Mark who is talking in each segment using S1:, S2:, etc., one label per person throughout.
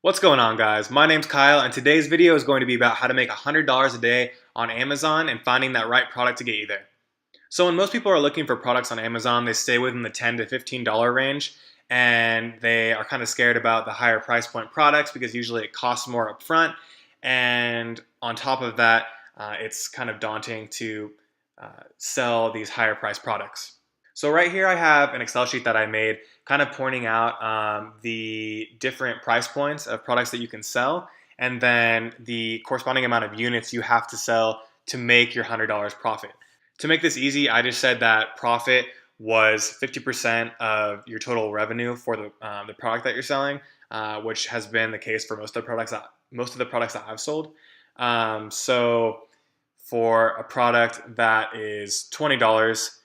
S1: What's going on, guys? My name's Kyle, and today's video is going to be about how to make $100 a day on Amazon and finding that right product to get you there. So when most people are looking for products on Amazon, they stay within the $10 to $15 range, and they are kind of scared about the higher price point products because usually it costs more upfront, and on top of that, it's kind of daunting to sell these higher price products. So right here I have an Excel sheet that I made kind of pointing out the different price points of products that you can sell and then the corresponding amount of units you have to sell to make your $100 profit. To make this easy, I just said that profit was 50% of your total revenue for the product that you're selling, which has been the case for most of the products that I've sold. So for a product that is $20,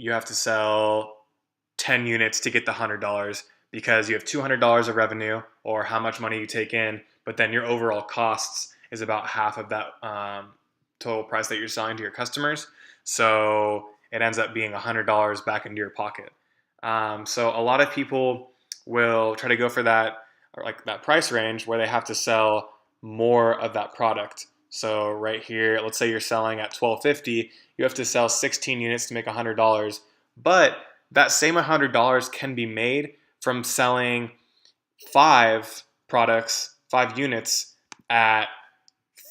S1: you have to sell 10 units to get the $100 because you have $200 of revenue or how much money you take in, but then your overall costs is about half of that total price that you're selling to your customers. So it ends up being $100 back into your pocket. So a lot of people will try to go for that, or like that price range where they have to sell more of that product. So right here, let's say you're selling at $12.50, you have to sell 16 units to make $100. But that same $100 can be made from selling 5 products, 5 units at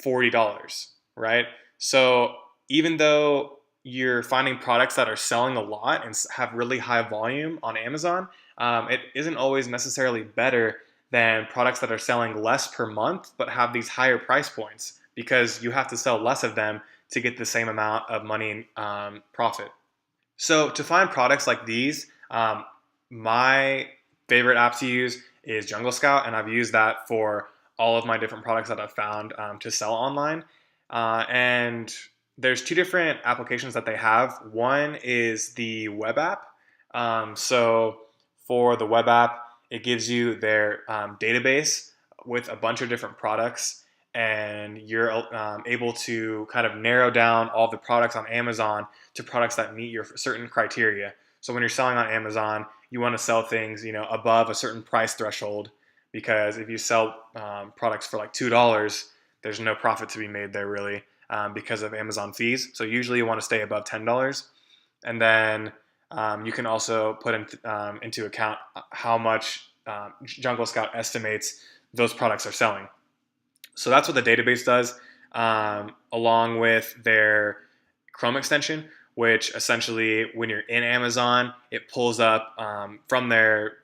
S1: $40, right? So even though you're finding products that are selling a lot and have really high volume on Amazon, it isn't always necessarily better than products that are selling less per month but have these higher price points, because you have to sell less of them to get the same amount of money in profit. So to find products like these, my favorite app to use is Jungle Scout, and I've used that for all of my different products that I've found to sell online. And there's 2 different applications that they have. One is the web app. So for the web app, it gives you their database with a bunch of different products, and you're able to kind of narrow down all the products on Amazon to products that meet your certain criteria. So when you're selling on Amazon, you want to sell things, above a certain price threshold, because if you sell products for like $2, there's no profit to be made there really because of Amazon fees. So usually you want to stay above $10, and then you can also put into account how much Jungle Scout estimates those products are selling. So that's what the database does, along with their Chrome extension, which essentially, when you're in Amazon, it pulls up from their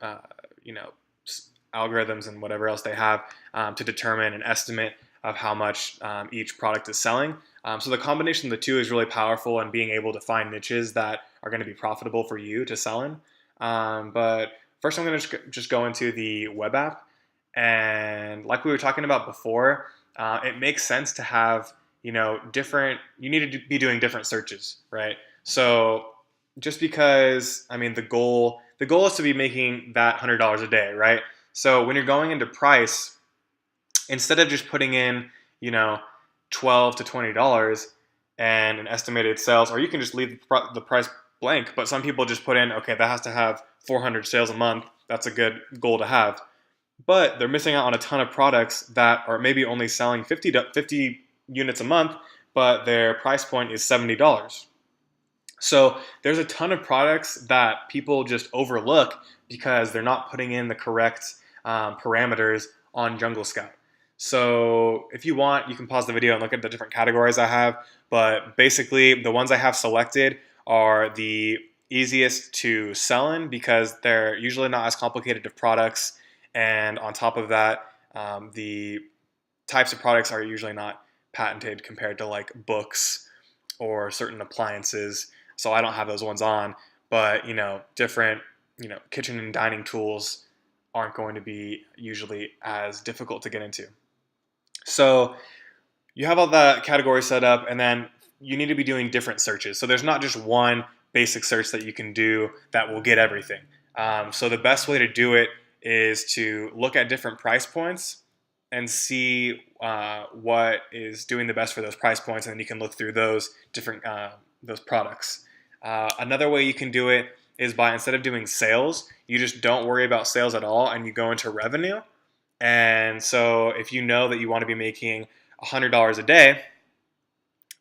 S1: algorithms and whatever else they have to determine an estimate of how much each product is selling. So the combination of the two is really powerful in being able to find niches that are going to be profitable for you to sell in. But first, I'm going to just go into the web app. And like we were talking about before, it makes sense to have, you need to be doing different searches, right? So just because, the goal is to be making that $100 a day, right? So when you're going into price, instead of just putting in, $12 to $20 and an estimated sales, or you can just leave the price blank, but some people just put in, okay, that has to have 400 sales a month. That's a good goal to have. But they're missing out on a ton of products that are maybe only selling 50 units a month, but their price point is $70. So there's a ton of products that people just overlook because they're not putting in the correct parameters on Jungle Scout. So if you want, you can pause the video and look at the different categories I have. But basically, the ones I have selected are the easiest to sell in because they're usually not as complicated of products. And on top of that, the types of products are usually not patented compared to like books or certain appliances. So I don't have those ones on, but different, kitchen and dining tools aren't going to be usually as difficult to get into. So you have all that category set up, and then you need to be doing different searches. So there's not just one basic search that you can do that will get everything. So the best way to do it is to look at different price points and see what is doing the best for those price points, and then you can look through those different those products. Another way you can do it is by, instead of doing sales, you just don't worry about sales at all, and you go into revenue, And so if you know that you want to be making $100 a day,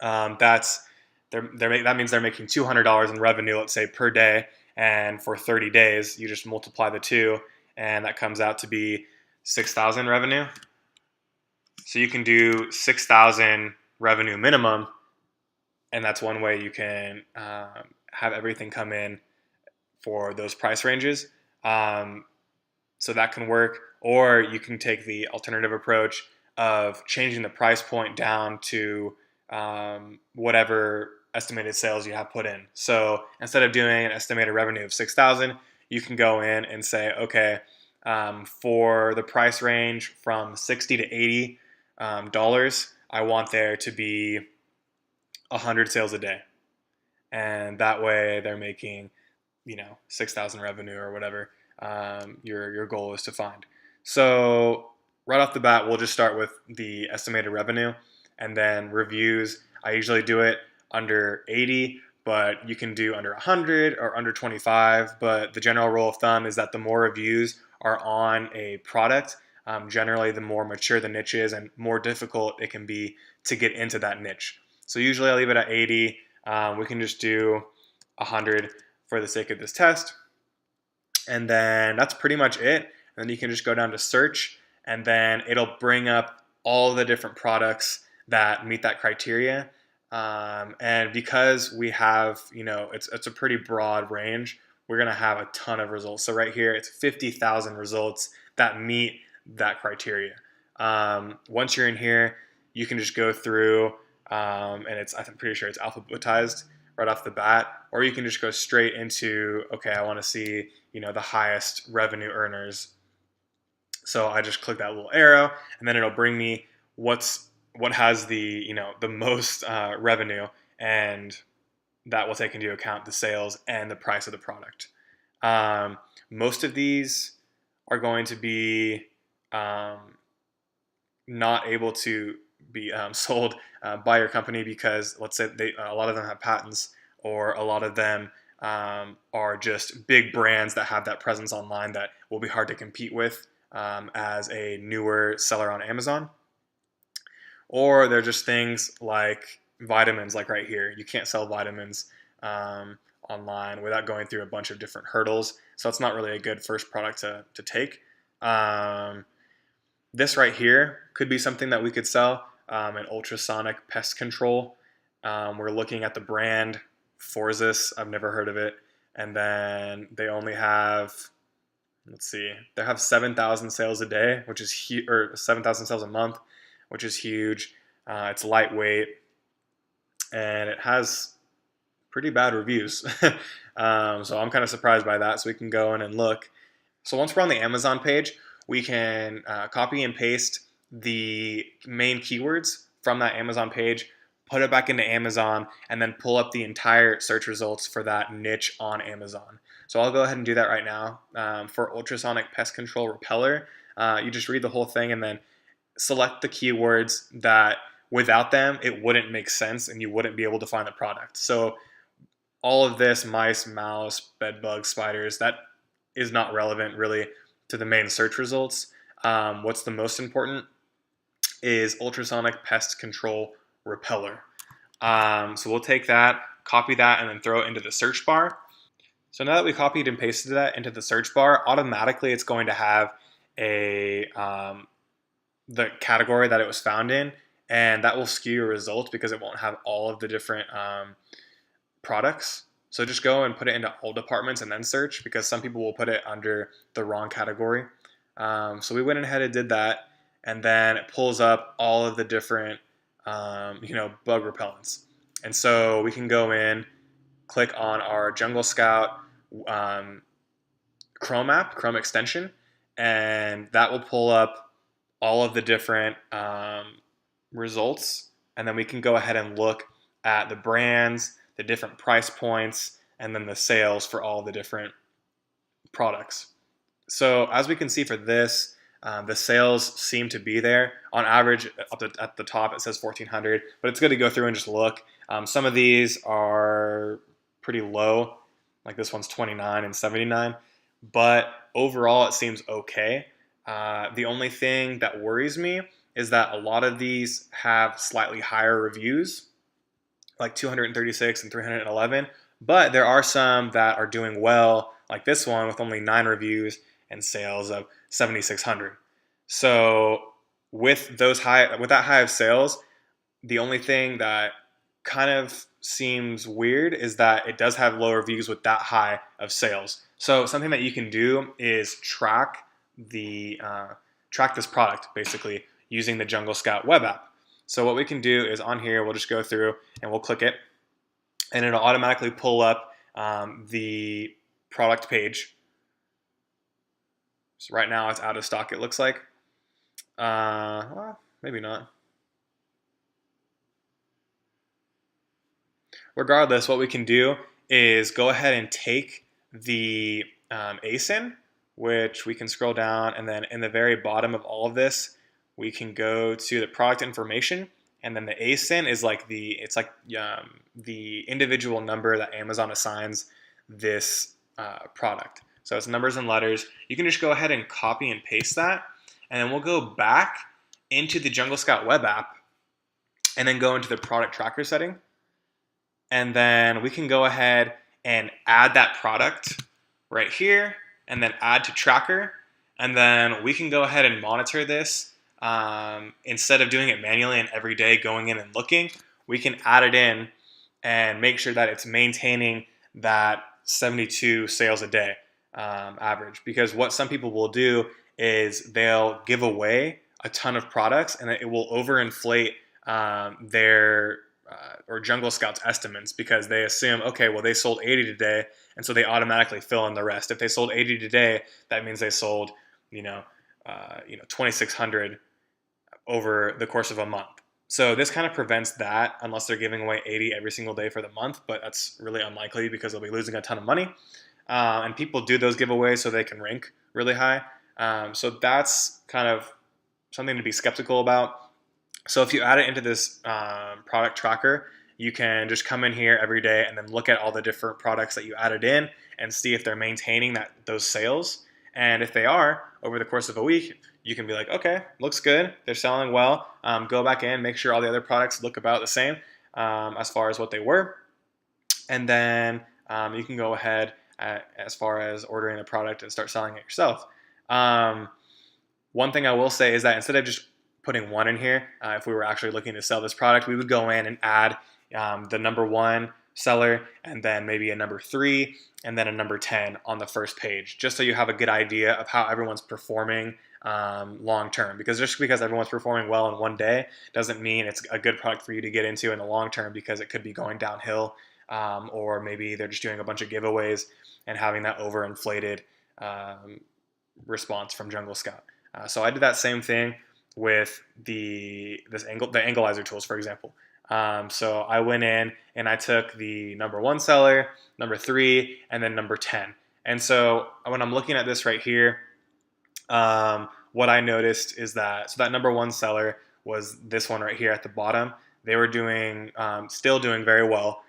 S1: that means they're making $200 in revenue, let's say, per day. And for 30 days, you just multiply the two, and that comes out to be 6,000 revenue. So you can do 6,000 revenue minimum, and that's one way you can have everything come in for those price ranges. So that can work, or you can take the alternative approach of changing the price point down to whatever estimated sales you have put in. So instead of doing an estimated revenue of 6,000, you can go in and say, okay, for the price range from 60 to 80 dollars, I want there to be 100 sales a day, and that way they're making 6,000 revenue or whatever your goal is to find. So right off the bat, we'll just start with the estimated revenue, and then reviews. I usually do it under 80, but you can do under 100 or under 25. But the general rule of thumb is that the more reviews are on a product, generally the more mature the niche is and more difficult it can be to get into that niche. So usually I leave it at 80. We can just do 100 for the sake of this test. And then that's pretty much it. And then you can just go down to search, and then it'll bring up all the different products that meet that criteria. And because we have, it's a pretty broad range, we're going to have a ton of results. So right here, it's 50,000 results that meet that criteria. Once you're in here, you can just go through, and I'm pretty sure it's alphabetized right off the bat, or you can just go straight into, okay, I want to see, the highest revenue earners. So I just click that little arrow, and then it'll bring me what has the, the most revenue, and that will take into account the sales and the price of the product. Most of these are going to be not able to be sold by your company because, let's say, a lot of them have patents, or a lot of them are just big brands that have that presence online that will be hard to compete with as a newer seller on Amazon. Or they're just things like vitamins, like right here. You can't sell vitamins online without going through a bunch of different hurdles. So it's not really a good first product to take. This right here could be something that we could sell, an ultrasonic pest control. We're looking at the brand Forzus. I've never heard of it. And then they only have, they have 7,000 sales a day, which is huge, or 7,000 sales a month, which is huge. It's lightweight, and it has pretty bad reviews. So I'm kind of surprised by that. So we can go in and look. So once we're on the Amazon page, we can copy and paste the main keywords from that Amazon page, put it back into Amazon, and then pull up the entire search results for that niche on Amazon. So I'll go ahead and do that right now. For ultrasonic pest control repeller, you just read the whole thing and then select the keywords that without them it wouldn't make sense and you wouldn't be able to find the product. So all of this, mice, mouse, bed bugs, spiders, that is not relevant really to the main search results. What's the most important is ultrasonic pest control repeller. So we'll take that, copy that, and then throw it into the search bar. So now that we copied and pasted that into the search bar, automatically it's going to have the category that it was found in, and that will skew your results because it won't have all of the different products. So just go and put it into all departments and then search, because some people will put it under the wrong category. So we went ahead and did that, and then it pulls up all of the different bug repellents. And so we can go in, click on our Jungle Scout Chrome app, Chrome extension, and that will pull up all of the different results. And then we can go ahead and look at the brands, the different price points, and then the sales for all the different products. So as we can see for this, the sales seem to be there. On average, at the top, it says 1,400, but it's good to go through and just look. Some of these are pretty low, like this one's 29 and 79, but overall it seems okay. The only thing that worries me is that a lot of these have slightly higher reviews, like 236 and 311, but there are some that are doing well, like this one with only 9 reviews and sales of 7,600. So with that high of sales, the only thing that kind of seems weird is that it does have low reviews with that high of sales. So something that you can do is track this product basically using the Jungle Scout web app. So what we can do is on here, we'll just go through and we'll click it, and it'll automatically pull up the product page. So right now it's out of stock, it looks like. Well, maybe not. Regardless, what we can do is go ahead and take the ASIN, which we can scroll down, and then in the very bottom of all of this, we can go to the product information, and then the ASIN is like the individual number that Amazon assigns this product. So it's numbers and letters. You can just go ahead and copy and paste that, and then we'll go back into the Jungle Scout web app, and then go into the product tracker setting. And then we can go ahead and add that product right here, and then add to tracker. And then we can go ahead and monitor this. Instead of doing it manually and every day going in and looking, we can add it in and make sure that it's maintaining that 72 sales a day average. Because what some people will do is they'll give away a ton of products, and it will overinflate their or Jungle Scout's estimates, because they assume, okay, well, they sold 80 today, and so they automatically fill in the rest. If they sold 80 today, that means they sold 2,600 over the course of a month. So this kind of prevents that, unless they're giving away 80 every single day for the month, but that's really unlikely because they'll be losing a ton of money. And people do those giveaways so they can rank really high. So that's kind of something to be skeptical about. So if you add it into this product tracker, you can just come in here every day and then look at all the different products that you added in and see if they're maintaining those sales. And if they are, over the course of a week, you can be like, okay, looks good, they're selling well. Go back in, make sure all the other products look about the same as far as what they were. And then you can go ahead as far as ordering the product and start selling it yourself. One thing I will say is that instead of just putting 1 in here, if we were actually looking to sell this product, we would go in and add the number 1 seller, and then maybe a number 3, and then a number 10 on the first page, just so you have a good idea of how everyone's performing long term. Because just because everyone's performing well in one day doesn't mean it's a good product for you to get into in the long term, because it could be going downhill, or maybe they're just doing a bunch of giveaways and having that overinflated response from Jungle Scout. So I did that same thing with the Angleizer tools, for example. So I went in and I took the number 1 seller, number 3, and then number 10. And so when I'm looking at this right here, what I noticed is that number 1 seller was this one right here at the bottom. They were still doing very well,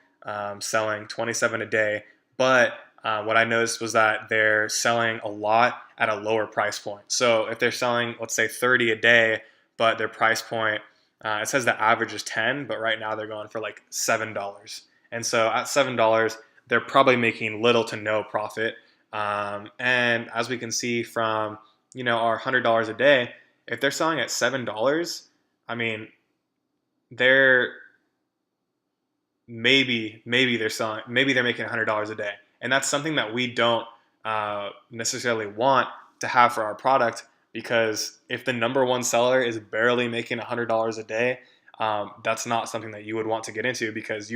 S1: selling 27 a day. But what I noticed was that they're selling a lot at a lower price point. So if they're selling, let's say 30 a day, but their price point, it says the average is 10, but right now they're going for like $7. And so at $7, they're probably making little to no profit. And as we can see from, our $100 a day, if they're selling at $7, I mean, maybe they're making $100 a day. And that's something that we don't necessarily want to have for our product, because if the number 1 seller is barely making $100 a day, that's not something that you would want to get into, because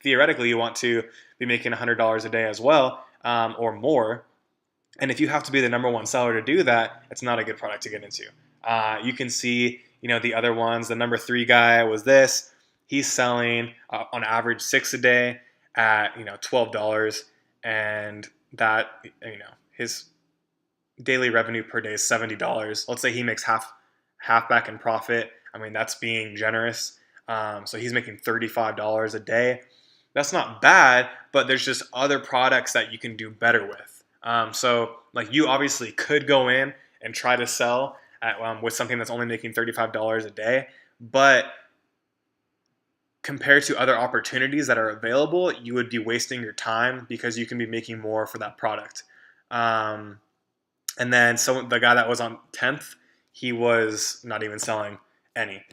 S1: theoretically you want to be making $100 a day as well, or more. And if you have to be the number 1 seller to do that, it's not a good product to get into. You can see, the other ones. The number 3 guy was this. He's selling on average 6 a day at $12, and that his daily revenue per day is $70. Let's say he makes half back in profit. I mean, that's being generous. So he's making $35 a day. That's not bad, but there's just other products that you can do better with. So like, you obviously could go in and try to sell at, with something that's only making $35 a day. But compared to other opportunities that are available, you would be wasting your time because you can be making more for that product. Um, and then the guy that was on 10th, he was not even selling any.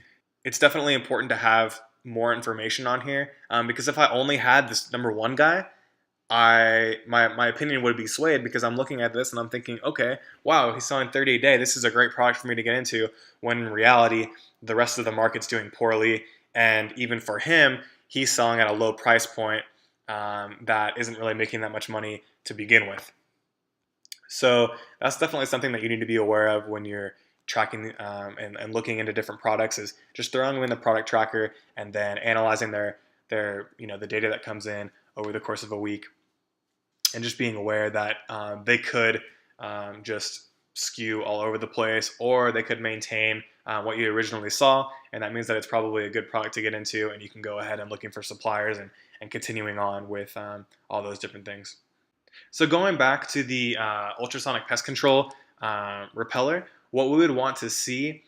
S1: It's definitely important to have more information on here, because if I only had this number one guy, my opinion would be swayed because I'm looking at this and I'm thinking, okay, wow, he's selling 30 a day. This is a great product for me to get into. When in reality, the rest of the market's doing poorly, and even for him, he's selling at a low price point that isn't really making that much money to begin with. So that's definitely something that you need to be aware of when you're tracking and looking into different products, is just throwing them in the product tracker and then analyzing their the data that comes in over the course of a week, and just being aware that they could just skew all over the place, or they could maintain what you originally saw, and that means that it's probably a good product to get into, and you can go ahead and looking for suppliers and continuing on with all those different things. So going back to the ultrasonic pest control repeller, what we would want to see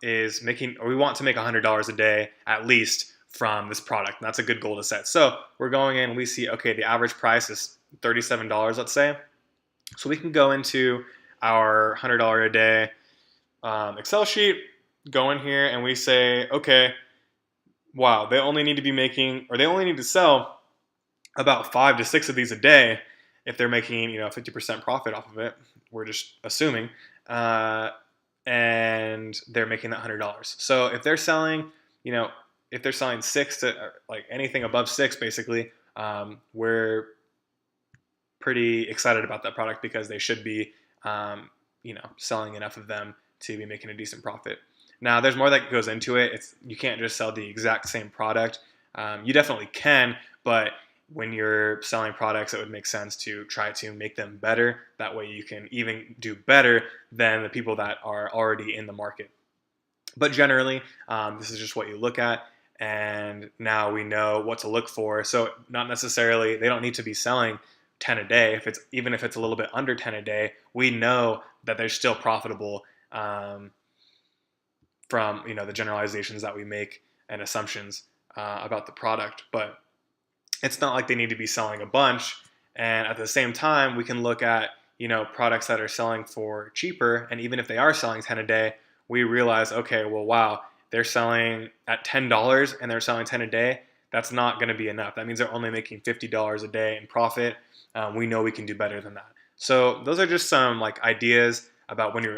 S1: is we want to make $100 a day at least from this product. And that's a good goal to set. So we're going in, we see, okay, the average price is $37, let's say. So we can go into our $100 a day Excel sheet, go in here, and we say, okay, wow, they only need to sell about 5 to 6 of these a day if they're making 50% profit off of it. We're just assuming, and they're making that $100. So if they're selling, if they're selling 6 to like anything above 6, basically, we're pretty excited about that product because they should be, selling enough of them to be making a decent profit. Now, there's more that goes into it. You can't just sell the exact same product. You definitely can, but when you're selling products, it would make sense to try to make them better. That way you can even do better than the people that are already in the market. But generally, this is just what you look at, and now we know what to look for. So not necessarily, they don't need to be selling 10 a day. Even if it's a little bit under 10 a day, we know that they're still profitable from the generalizations that we make and assumptions about the product. But it's not like they need to be selling a bunch. And at the same time, we can look at products that are selling for cheaper, and even if they are selling 10 a day, we realize, okay, well, wow, they're selling at $10 and they're selling 10 a day. That's not going to be enough. That means they're only making $50 a day in profit. We know we can do better than that. So those are just some ideas about when you're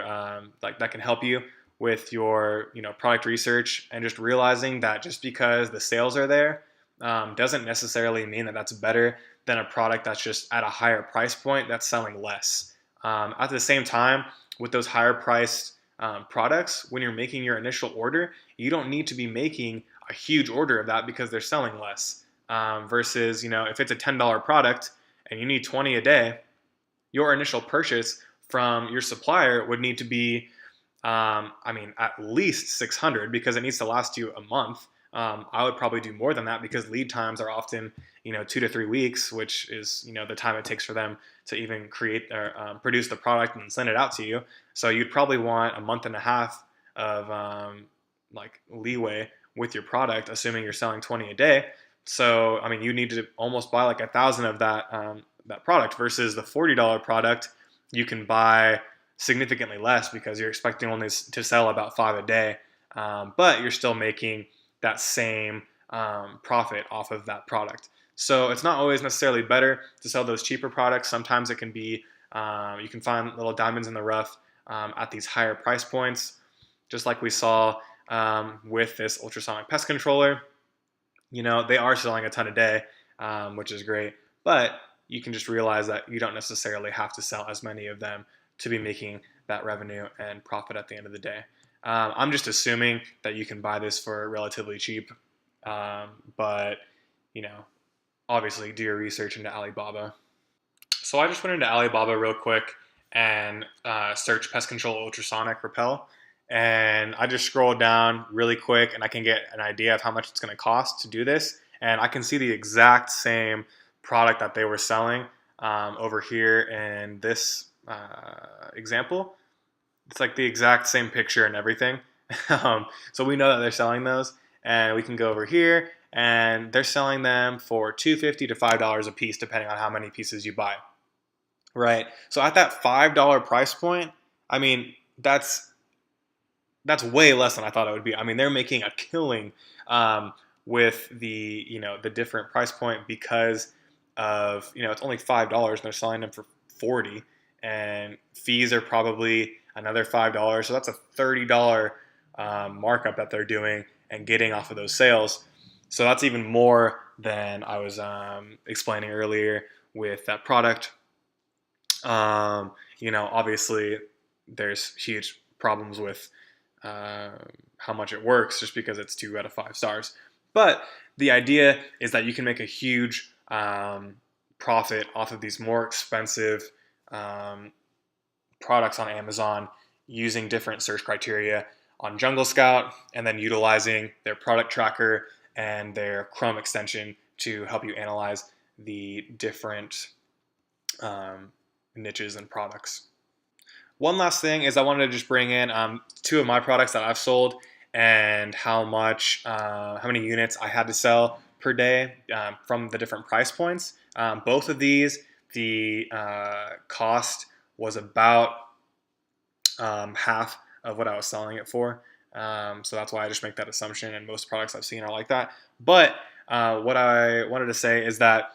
S1: that can help you with your product research, and just realizing that just because the sales are there doesn't necessarily mean that that's better than a product that's just at a higher price point that's selling less. At the same time, with those higher priced products, when you're making your initial order, you don't need to be making a huge order of that because they're selling less. Versus, if it's a $10 product and you need 20 a day, your initial purchase from your supplier would need to be, at least 600, because it needs to last you a month. I would probably do more than that because lead times are often, 2 to 3 weeks, which is, the time it takes for them to even create or produce the product and send it out to you. So you'd probably want a month and a half of leeway with your product, assuming you're selling 20 a day. So, you need to almost buy 1,000 of that product, versus the $40 product you can buy significantly less because you're expecting only to sell about 5 a day, but you're still making that same profit off of that product. So it's not always necessarily better to sell those cheaper products. Sometimes it can be, you can find little diamonds in the rough at these higher price points, just like we saw with this ultrasonic pest controller. They are selling a ton a day, which is great, but you can just realize that you don't necessarily have to sell as many of them to be making that revenue and profit at the end of the day. I'm just assuming that you can buy this for relatively cheap, but obviously do your research into Alibaba. So I just went into Alibaba real quick and searched pest control ultrasonic repel, and I just scrolled down really quick, and I can get an idea of how much it's going to cost to do this, and I can see the exact same product that they were selling over here in this example. It's like the exact same picture and everything. So we know that they're selling those, and we can go over here, and they're selling them for $2.50 to $5 a piece, depending on how many pieces you buy. Right. So at that $5 price point, I mean, that's way less than I thought it would be. I mean, they're making a killing with the the different price point because of it's only $5 and they're selling them for 40, and fees are probably another $5. So that's a $30 markup that they're doing and getting off of those sales. So that's even more than I was explaining earlier with that product. Obviously, there's huge problems with uh, how much it works just because it's 2 out of 5 stars. But the idea is that you can make a huge profit off of these more expensive um, products on Amazon using different search criteria on Jungle Scout and then utilizing their product tracker and their Chrome extension to help you analyze the different um, niches and products. One last thing is I wanted to just bring in two of my products that I've sold and how many units I had to sell per day from the different price points. Both of these, the cost was about half of what I was selling it for. So that's why I just make that assumption, and most products I've seen are like that. But what I wanted to say is that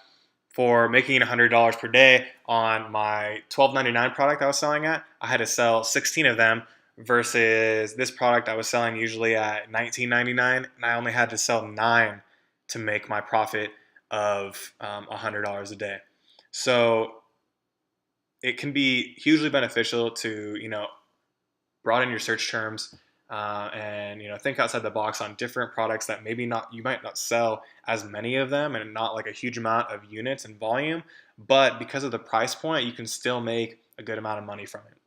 S1: for making $100 per day on my $12.99 product I was selling at, I had to sell 16 of them versus this product I was selling usually at $19.99, and I only had to sell 9 to make my profit of $100 a day. So it can be hugely beneficial to broaden your search terms and think outside the box on different products that maybe not you might not sell as many of them and not like a huge amount of units and volume, but because of the price point you can still make a good amount of money from it.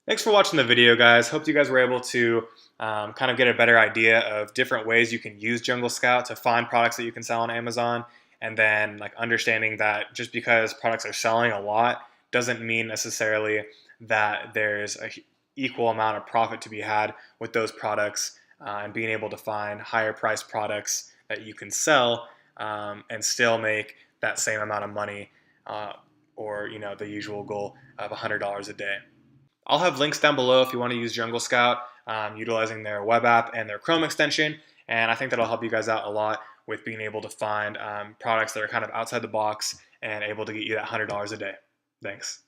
S1: Thanks for watching the video, guys. Hope you guys were able to kind of get a better idea of different ways you can use Jungle Scout to find products that you can sell on Amazon, and then like understanding that just because products are selling a lot doesn't mean necessarily that there's a equal amount of profit to be had with those products, and being able to find higher priced products that you can sell and still make that same amount of money, or the usual goal of $100 a day. I'll have links down below if you want to use Jungle Scout utilizing their web app and their Chrome extension, and I think that'll help you guys out a lot with being able to find products that are kind of outside the box and able to get you that $100 a day. Thanks.